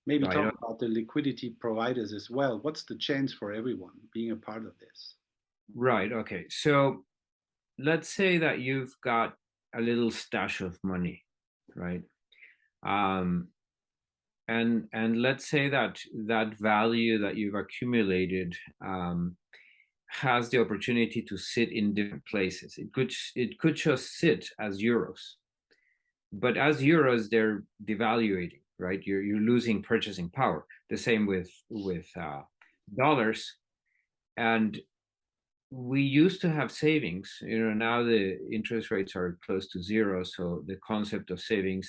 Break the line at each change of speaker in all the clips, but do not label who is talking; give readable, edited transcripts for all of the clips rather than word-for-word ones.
maybe
Right.
talk about the liquidity providers as well. What's the chance for everyone being a part of this?
Right. Okay. So let's say that you've got a little stash of money, right? Um, and let's say that that value that you've accumulated has the opportunity to sit in different places. It could just sit as euros, but as euros they're devaluating, right? You're losing purchasing power. The same with dollars. And we used to have savings. Now the interest rates are close to zero, so the concept of savings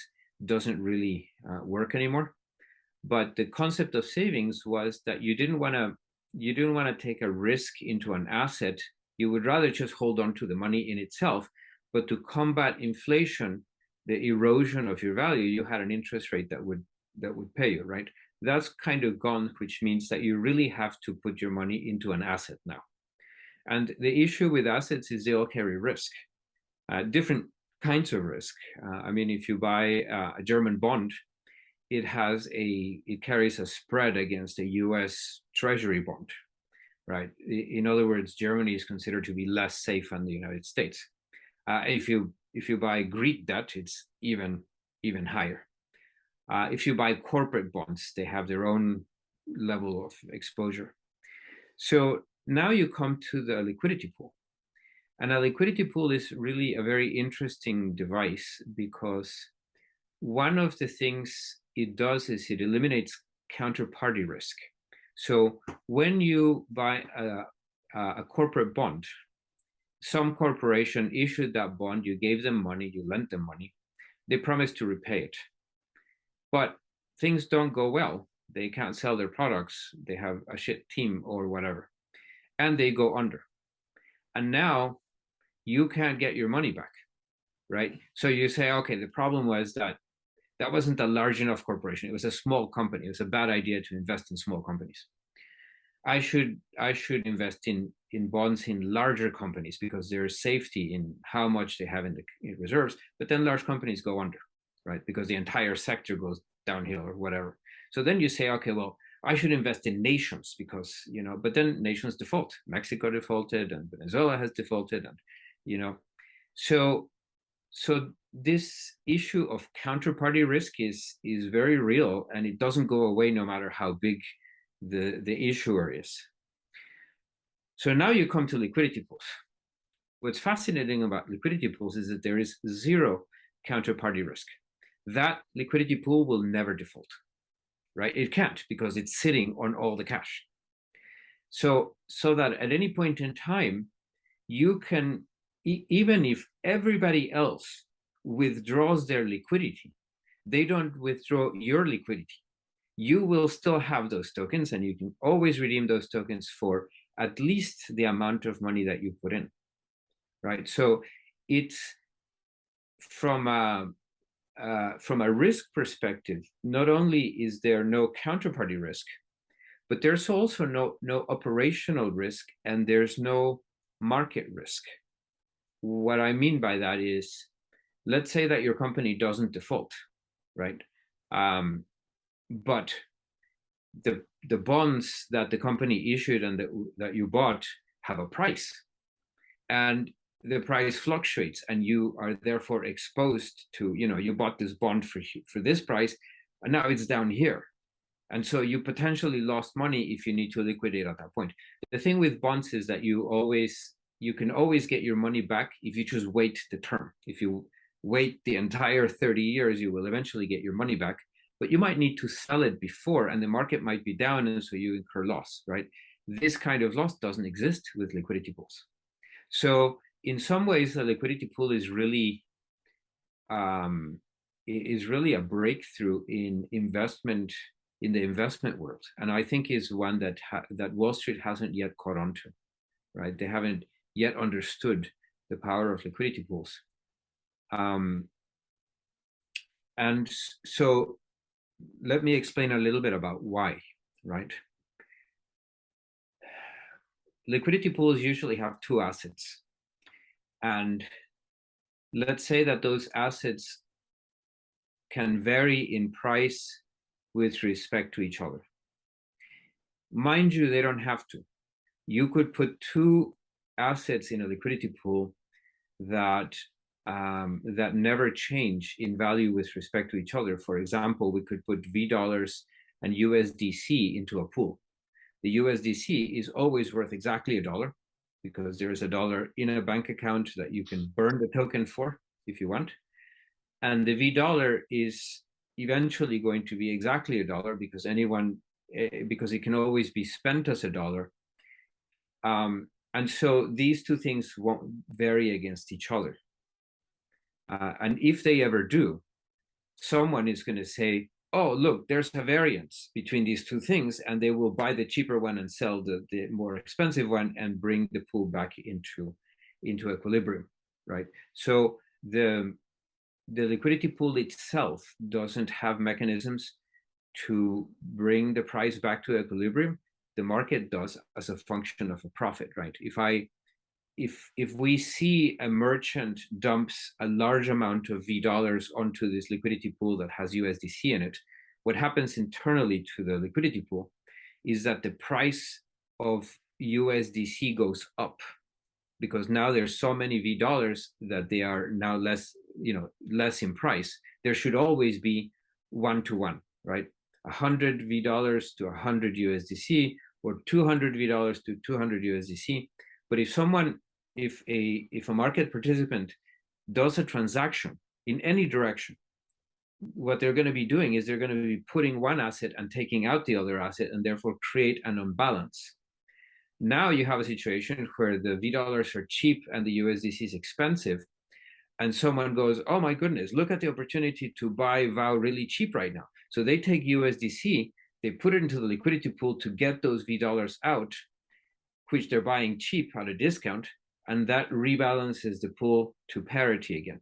doesn't really work anymore. But the concept of savings was that you didn't want to take a risk into an asset. You would rather just hold on to the money in itself. But to combat inflation, the erosion of your value, you had an interest rate that would pay you, right? That's kind of gone, which means that you really have to put your money into an asset now. And the issue with assets is they all carry risk, different kinds of risk. I mean, if you buy a German bond, it carries a spread against a U.S. Treasury bond, right? In other words, Germany is considered to be less safe than the United States. If you buy Greek debt, it's even higher. If you buy corporate bonds, they have their own level of exposure. So now you come to the liquidity pool. And a liquidity pool is really a very interesting device because one of the things it does is it eliminates counterparty risk. So when you buy a corporate bond, some corporation issued that bond, you gave them money, you lent them money, they promised to repay it. But things don't go well. They can't sell their products, they have a shit team or whatever, and they go under. And now you can't get your money back, right? So you say, okay, the problem was that wasn't a large enough corporation. It was a small company. It was a bad idea to invest in small companies. I should invest in bonds in larger companies because there's safety in how much they have in reserves. But then large companies go under, right? Because the entire sector goes downhill or whatever. So then you say, okay, well, I should invest in nations because, but then nations default. Mexico defaulted and Venezuela has defaulted, and, so this issue of counterparty risk is very real, and it doesn't go away no matter how big the issuer is. So now you come to liquidity pools. What's fascinating about liquidity pools is that there is zero counterparty risk. That liquidity pool will never default, right? It can't because it's sitting on all the cash. So that at any point in time, you can, even if everybody else withdraws their liquidity, they don't withdraw your liquidity. You will still have those tokens, and you can always redeem those tokens for at least the amount of money that you put in, right? So it's from a risk perspective, not only is there no counterparty risk, but there's also no operational risk, and there's no market risk. What I mean by that is, let's say that your company doesn't default, right? But the bonds that the company issued and that you bought have a price, and the price fluctuates, and you are therefore exposed to, you bought this bond for this price, and now it's down here. And so you potentially lost money if you need to liquidate at that point. The thing with bonds is that you can always get your money back if you just wait the term. If you wait the entire 30 years, you will eventually get your money back, but you might need to sell it before, and the market might be down, and so you incur loss, right? This kind of loss doesn't exist with liquidity pools. So in some ways, the liquidity pool is really a breakthrough in investment, in the investment world, and I think is one that Wall Street hasn't yet caught on to, right? They haven't yet understood the power of liquidity pools. And so let me explain a little bit about why, right? Liquidity pools usually have two assets. And let's say that those assets can vary in price with respect to each other. Mind you, they don't have to. You could put two assets in a liquidity pool that that never change in value with respect to each other. For example, we could put V dollars and USDC into a pool. The USDC is always worth exactly $1 because there's $1 in a bank account that you can burn the token for if you want. And the V dollar is eventually going to be exactly $1 because because it can always be spent as $1. And so these two things won't vary against each other. And if they ever do, someone is going to say, oh, look, there's a variance between these two things, and they will buy the cheaper one and sell the more expensive one and bring the pool back into equilibrium, right? So the liquidity pool itself doesn't have mechanisms to bring the price back to equilibrium. The market does as a function of a profit, right? If we see a merchant dumps a large amount of V dollars onto this liquidity pool that has USDC in it, what happens internally to the liquidity pool is that the price of USDC goes up because now there's so many V dollars that they are now less in price. There should always be 1-to-1, right? 100 V dollars to 100 USDC or 200 V dollars to 200 USDC. But if a market participant does a transaction in any direction, what they're going to be doing is they're going to be putting one asset and taking out the other asset and therefore create an imbalance. Now you have a situation where the V dollars are cheap and the USDC is expensive. And someone goes, oh my goodness, look at the opportunity to buy Vow really cheap right now. So they take USDC, they put it into the liquidity pool to get those V dollars out, which they're buying cheap at a discount, and that rebalances the pool to parity again.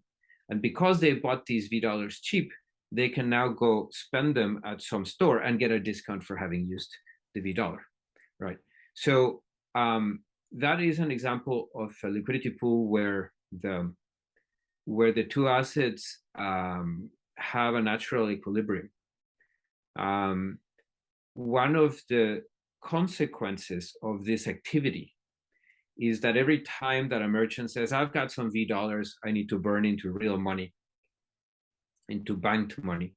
And because they bought these V dollars cheap, they can now go spend them at some store and get a discount for having used the V dollar, right? So that is an example of a liquidity pool where the two assets have a natural equilibrium. One of the consequences of this activity is that every time that a merchant says, I've got some V dollars, I need to burn into real money, into banked money,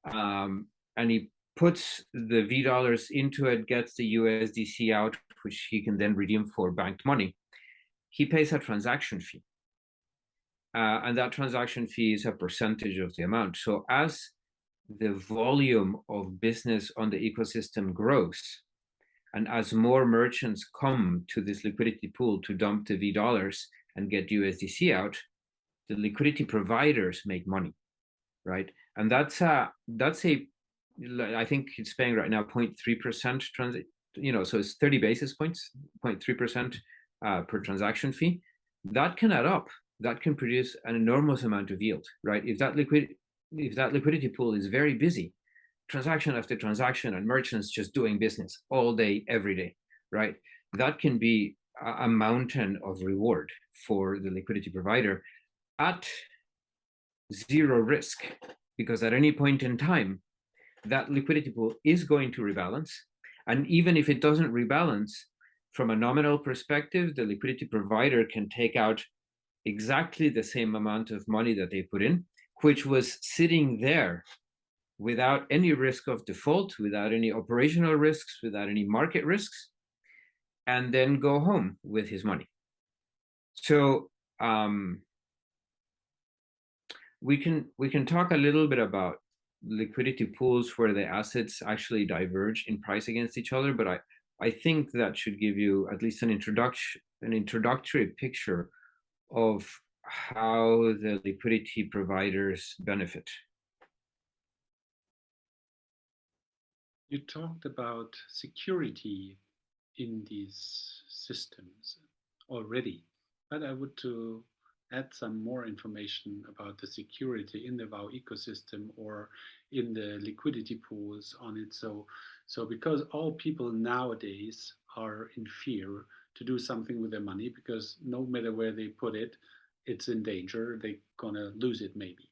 and he puts the V dollars into it, gets the USDC out, which he can then redeem for banked money, he pays a transaction fee. And that transaction fee is a percentage of the amount. So as the volume of business on the ecosystem grows, and as more merchants come to this liquidity pool to dump the V dollars and get USDC out, the liquidity providers make money, right? And that's I think it's paying right now 0.3% so it's 30 basis points, 0.3% per transaction fee. That can add up. That can produce an enormous amount of yield, right? If that liquidity pool is very busy, transaction after transaction, and merchants just doing business all day, every day, right? That can be a mountain of reward for the liquidity provider at zero risk, because at any point in time, that liquidity pool is going to rebalance. And even if it doesn't rebalance, from a nominal perspective, the liquidity provider can take out exactly the same amount of money that they put in, which was sitting there without any risk of default, without any operational risks, without any market risks, and then go home with his money. So we can talk a little bit about liquidity pools where the assets actually diverge in price against each other, but I think that should give you at least an introductory picture of how the liquidity providers benefit.
You talked about security in these systems already, but I would to add some more information about the security in the Vow ecosystem or in the liquidity pools on it. So because all people nowadays are in fear to do something with their money, because no matter where they put it, it's in danger. They're gonna lose it maybe.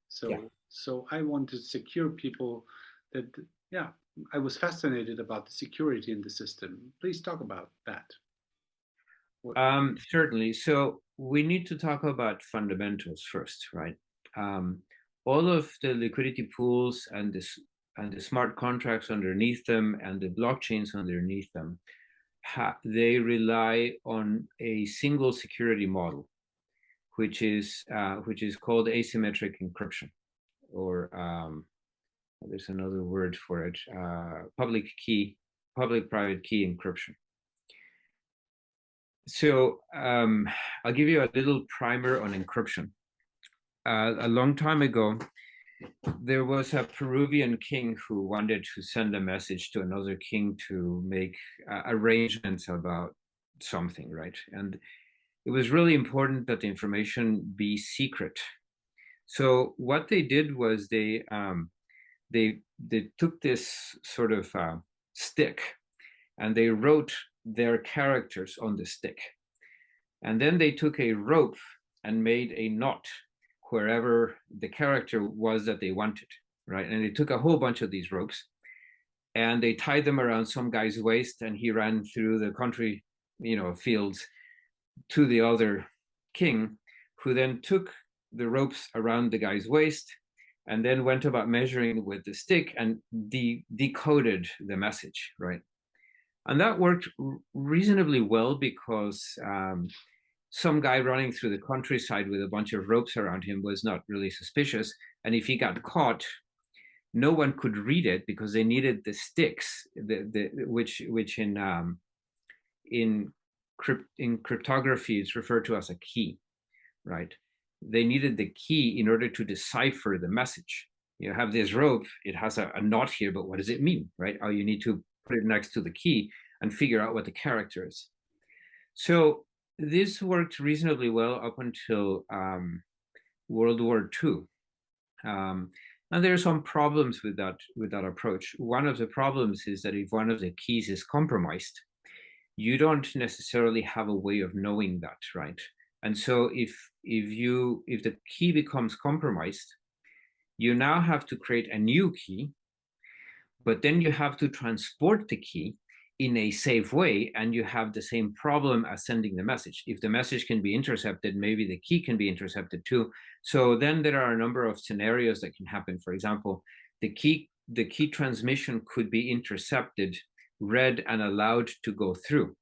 So I want to secure people that, yeah, I was fascinated about the security in the system. Please talk about that.
Certainly. So we need to talk about fundamentals first, right? All of the liquidity pools and the smart contracts underneath them and the blockchains underneath them, they rely on a single security model, which is called asymmetric encryption, or there's another word for it, public-private key encryption. So I'll give you a little primer on encryption. A long time ago, there was a Peruvian king who wanted to send a message to another king to make arrangements about something, right? And it was really important that the information be secret. So what they did was they took this sort of stick, and they wrote their characters on the stick. And then they took a rope and made a knot wherever the character was that they wanted, right? And they took a whole bunch of these ropes and they tied them around some guy's waist, and he ran through the country, fields to the other king, who then took the ropes around the guy's waist and then went about measuring with the stick and decoded the message, right? And that worked reasonably well because some guy running through the countryside with a bunch of ropes around him was not really suspicious. And if he got caught, no one could read it because they needed the sticks, which in cryptography is referred to as a key, right? They needed the key in order to decipher the message. You have this rope, it has a knot here, but what does it mean, right? Oh, you need to put it next to the key and figure out what the character is. So this worked reasonably well up until World War II. And there are some problems with that approach. One of the problems is that if one of the keys is compromised, you don't necessarily have a way of knowing that, right? And so if the key becomes compromised, you now have to create a new key, but then you have to transport the key in a safe way, and you have the same problem as sending the message. If the message can be intercepted, maybe the key can be intercepted too. So then there are a number of scenarios that can happen. For example, the key transmission could be intercepted, read, and allowed to go through.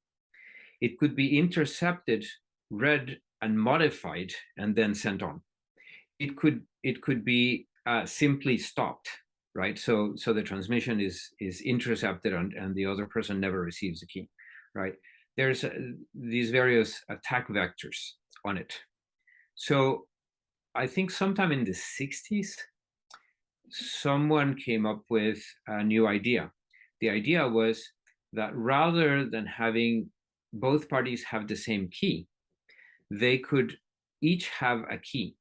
It could be intercepted, read, and modified, and then sent on. It could be simply stopped, right? So the transmission is intercepted, and the other person never receives the key, right? There's these various attack vectors on it. So I think sometime in the 60s, someone came up with a new idea. The idea was that rather than having both parties have the same key, they could each have a key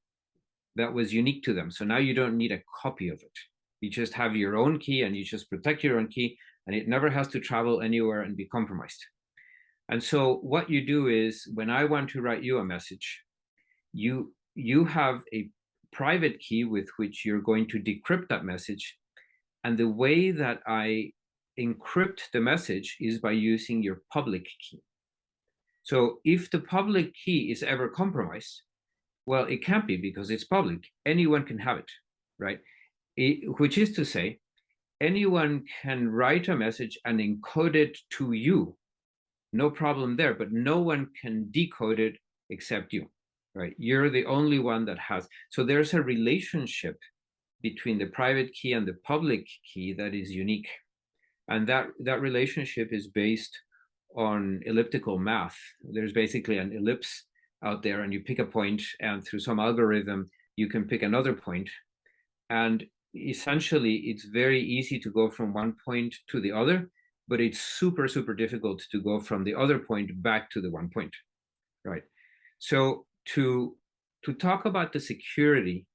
that was unique to them. So now you don't need a copy of it. You just have your own key, and you just protect your own key, and it never has to travel anywhere and be compromised. And so what you do is, when I want to write you a message, you have a private key with which you're going to decrypt that message. And the way that I encrypt the message is by using your public key. So if the public key is ever compromised, well, it can't be, because it's public. Anyone can have it, right? Which is to say, anyone can write a message and encode it to you. No problem there, but no one can decode it except you, right? You're the only one that has. So there's a relationship between the private key and the public key that is unique. And that relationship is based on elliptical math. There's basically an ellipse out there, and you pick a point, and through some algorithm, you can pick another point. And essentially, it's very easy to go from one point to the other, but it's super, super difficult to go from the other point back to the one point, right? So to talk about the security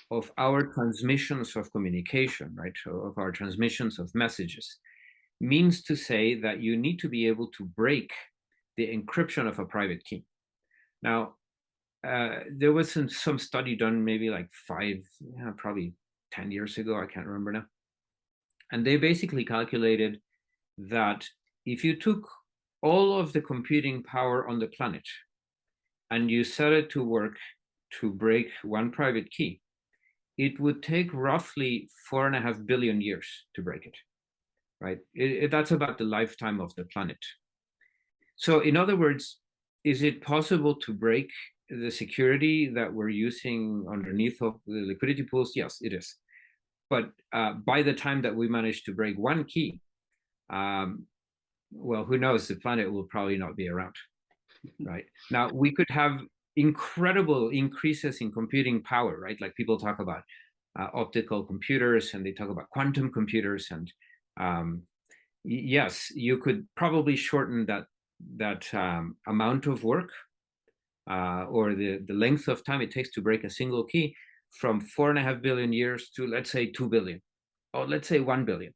of our transmissions of communication, right, of our transmissions of messages, means to say that you need to be able to break the encryption of a private key. Now, there was some study done maybe like probably 10 years ago, I can't remember now. And they basically calculated that if you took all of the computing power on the planet and you set it to work to break one private key, it would take roughly 4.5 billion years to break it, right? That's about the lifetime of the planet. So in other words, is it possible to break the security that we're using underneath of the liquidity pools? Yes, it is. But by the time that we manage to break one key, well, who knows? The planet will probably not be around, right? Now, we could have incredible increases in computing power, right? Like people talk about optical computers, and they talk about quantum computers, and yes, you could probably shorten that amount of work or the length of time it takes to break a single key from 4.5 billion years to, let's say, 2 billion, or let's say 1 billion.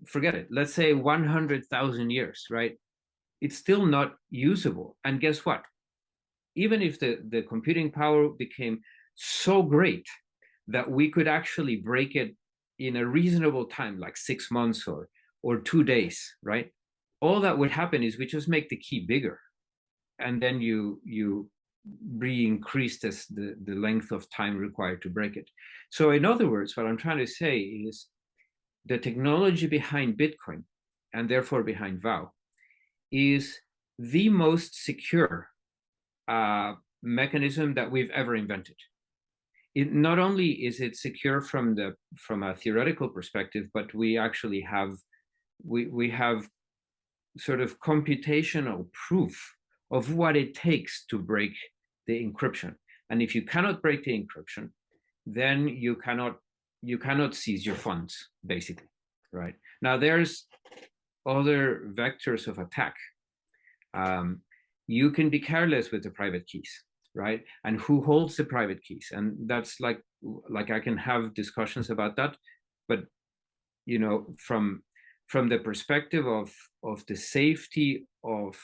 Forget it. Let's say 100,000 years, right? It's still not usable. And guess what? Even if the computing power became so great that we could actually break it in a reasonable time, like 6 months or 2 days, right? All that would happen is we just make the key bigger, and then you re-increase the length of time required to break it. So in other words, what I'm trying to say is the technology behind Bitcoin, and therefore behind Vow, is the most secure mechanism that we've ever invented. It not only is it secure from a theoretical perspective, but we actually have we have sort of computational proof of what it takes to break the encryption. And if you cannot break the encryption, then you cannot seize your funds, basically, right? Now, there's other vectors of attack. You can be careless with the private keys, right? And who holds the private keys? And that's like I can have discussions about that, but from the perspective of the safety of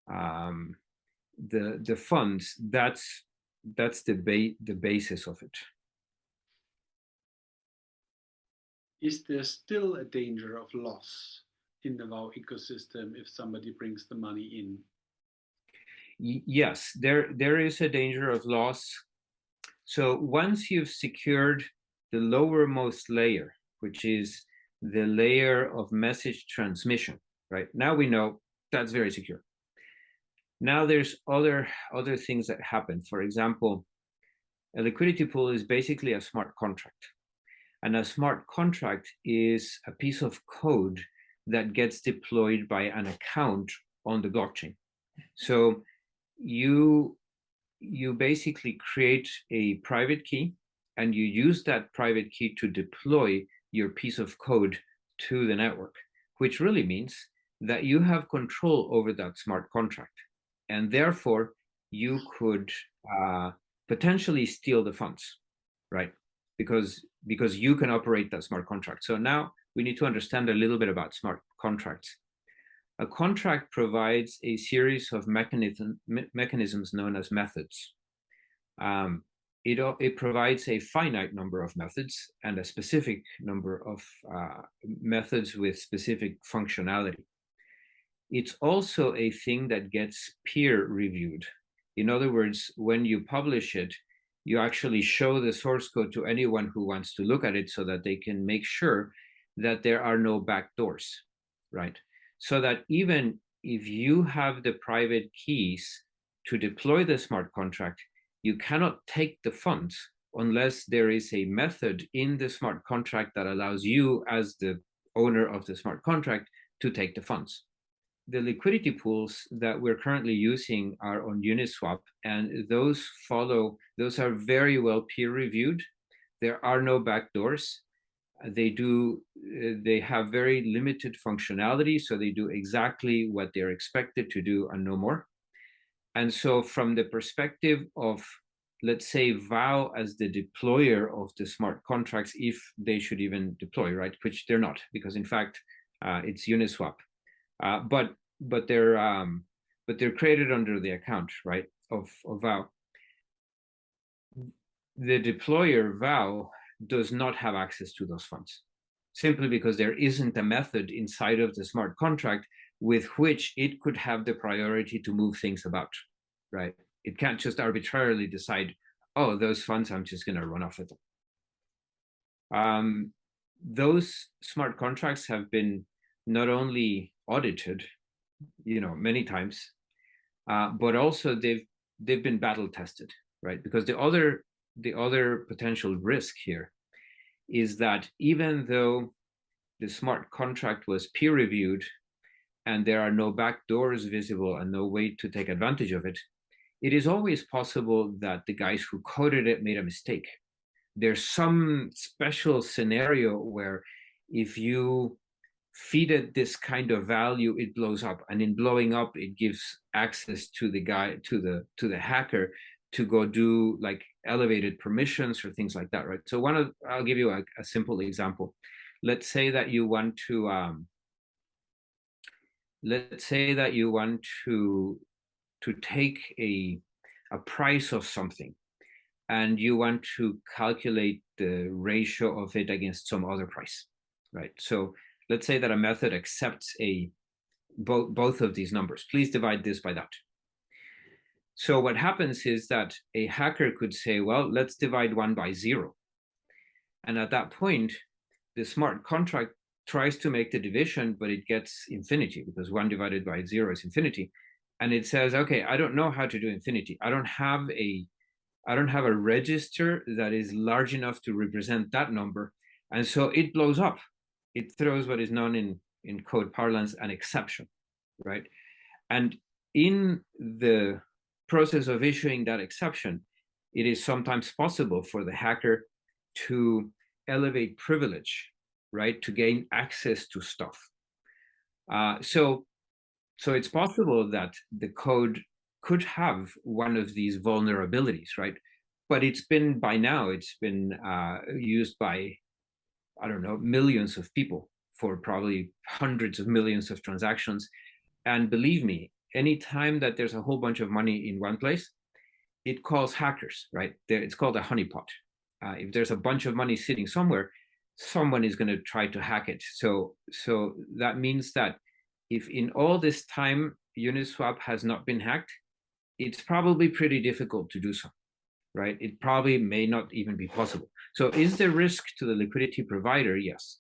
the funds, that's the basis of it.
Is there still a danger of loss in the Vow ecosystem if somebody brings the money in?
Yes, there is a danger of loss. So once you've secured the lowermost layer, which is the layer of message transmission, right? Now we know that's very secure. Now there's other things that happen. For example, a liquidity pool is basically a smart contract. And a smart contract is a piece of code that gets deployed by an account on the blockchain. So you basically create a private key, and you use that private key to deploy your piece of code to the network, which really means that you have control over that smart contract. And therefore, you could potentially steal the funds, right? Because you can operate that smart contract. So now we need to understand a little bit about smart contracts. A contract provides a series of mechanisms known as methods. It provides a finite number of methods and a specific number of methods with specific functionality. It's also a thing that gets peer reviewed. In other words, when you publish it, you actually show the source code to anyone who wants to look at it so that they can make sure that there are no backdoors, right? So that even if you have the private keys to deploy the smart contract, you cannot take the funds unless there is a method in the smart contract that allows you, as the owner of the smart contract, to take the funds. The liquidity pools that we're currently using are on Uniswap, and those are very well peer reviewed. There are no backdoors. They have very limited functionality, so they do exactly what they're expected to do and no more. And so from the perspective of, let's say, Vow as the deployer of the smart contracts, if they should even deploy, right? Which they're not, because in fact, it's Uniswap. But they're created under the account, right, of Vow. The deployer Vow does not have access to those funds. simply because there isn't a method inside of the smart contract with which it could have the priority to move things about, right? It can't just arbitrarily decide, oh, those funds, I'm just going to run off with them. Those smart contracts have been not only audited, many times, but also they've been battle tested, right? Because the other potential risk here is that even though the smart contract was peer reviewed and there are no back doors visible and no way to take advantage of it, it is always possible that the guys who coded it made a mistake. There's some special scenario where if you feed it this kind of value, it blows up, and in blowing up, it gives access to the guy, to the hacker, to go do like elevated permissions or things like that, right? So I'll give you a simple example. Let's say that you want to take a price of something, and you want to calculate the ratio of it against some other price, right? So let's say that a method accepts both of these numbers. Please divide this by that. So what happens is that a hacker could say, well, let's divide 1 by 0. And at that point, the smart contract tries to make the division, but it gets infinity, because 1 divided by 0 is infinity. And it says, okay, I don't know how to do infinity. I don't have a register that is large enough to represent that number. And so it blows up. It throws what is known in code parlance an exception, right? And in the process of issuing that exception, it is sometimes possible for the hacker to elevate privilege, right, to gain access to stuff. So it's possible that the code could have one of these vulnerabilities, right? But it's been used by, I don't know, millions of people for probably hundreds of millions of transactions. And believe me, anytime that there's a whole bunch of money in one place, it calls hackers, right? It's called a honeypot. If there's a bunch of money sitting somewhere, someone is going to try to hack it. So that means that if in all this time Uniswap has not been hacked, it's probably pretty difficult to do so, right? It probably may not even be possible. So is there risk to the liquidity provider? Yes.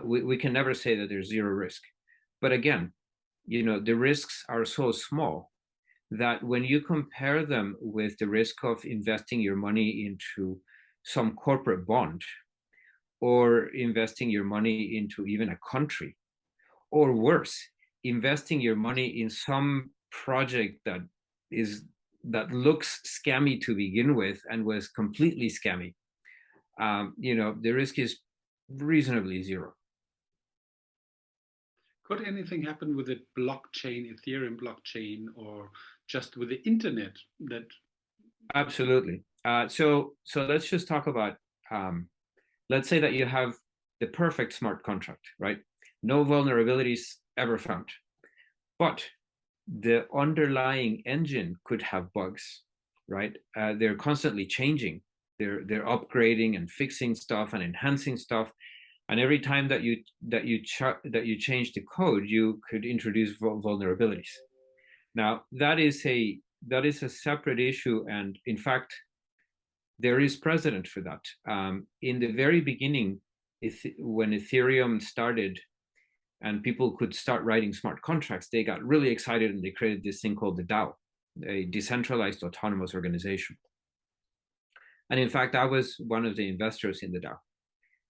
We can never say that there's zero risk. But again, the risks are so small that when you compare them with the risk of investing your money into some corporate bond, or investing your money into even a country, or worse, investing your money in some project that looks scammy to begin with and was completely scammy, the risk is reasonably zero.
Could anything happen with the blockchain, Ethereum blockchain, or just with the internet? That
absolutely. So let's just talk about. Let's say that you have the perfect smart contract, right? No vulnerabilities ever found, but the underlying engine could have bugs, right? They're constantly changing. They're upgrading and fixing stuff and enhancing stuff. And every time that you change the code, you could introduce vulnerabilities. Now that is a separate issue, and in fact, there is precedent for that. In the very beginning, when Ethereum started, and people could start writing smart contracts, they got really excited and they created this thing called the DAO, a decentralized autonomous organization. And in fact, I was one of the investors in the DAO.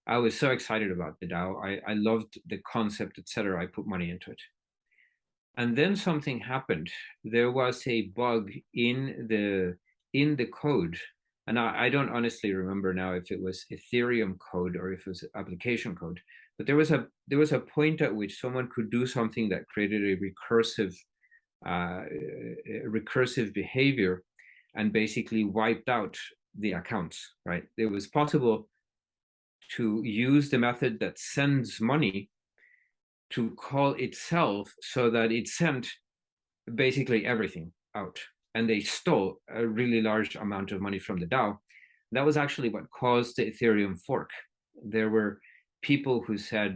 I was so excited about the DAO. I loved the concept, etc. I put money into it. And then something happened. There was a bug in the code. And I don't honestly remember now if it was Ethereum code or if it was application code. But there was a point at which someone could do something that created a recursive behavior and basically wiped out the accounts, right? It was possible to use the method that sends money to call itself so that it sent basically everything out. And they stole a really large amount of money from the DAO. That was actually what caused the Ethereum fork. There were people who said,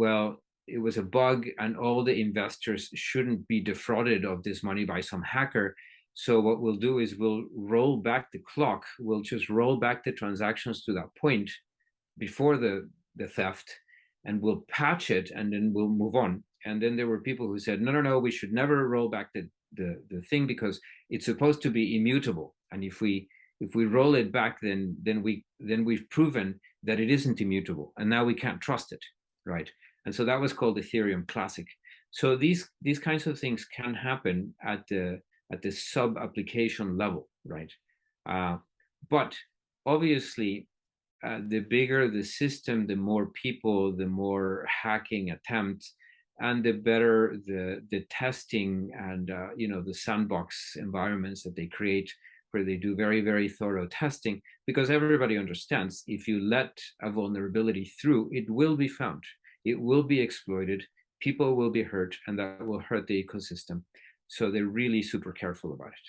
well, it was a bug and all the investors shouldn't be defrauded of this money by some hacker. So what we'll do is we'll roll back the clock. We'll just roll back the transactions to that point before the theft, and we'll patch it, and then we'll move on. And then there were people who said, no, we should never roll back the thing because it's supposed to be immutable. And if we roll it back, then we've proven that it isn't immutable, and now we can't trust it, right? And so that was called Ethereum Classic. So these kinds of things can happen at the sub application level, right? But obviously, the bigger the system, the more people, the more hacking attempts, and the better the testing and the sandbox environments that they create, where they do very, very thorough testing, because everybody understands if you let a vulnerability through, it will be found, it will be exploited, people will be hurt, and that will hurt the ecosystem. So they're really super careful about it.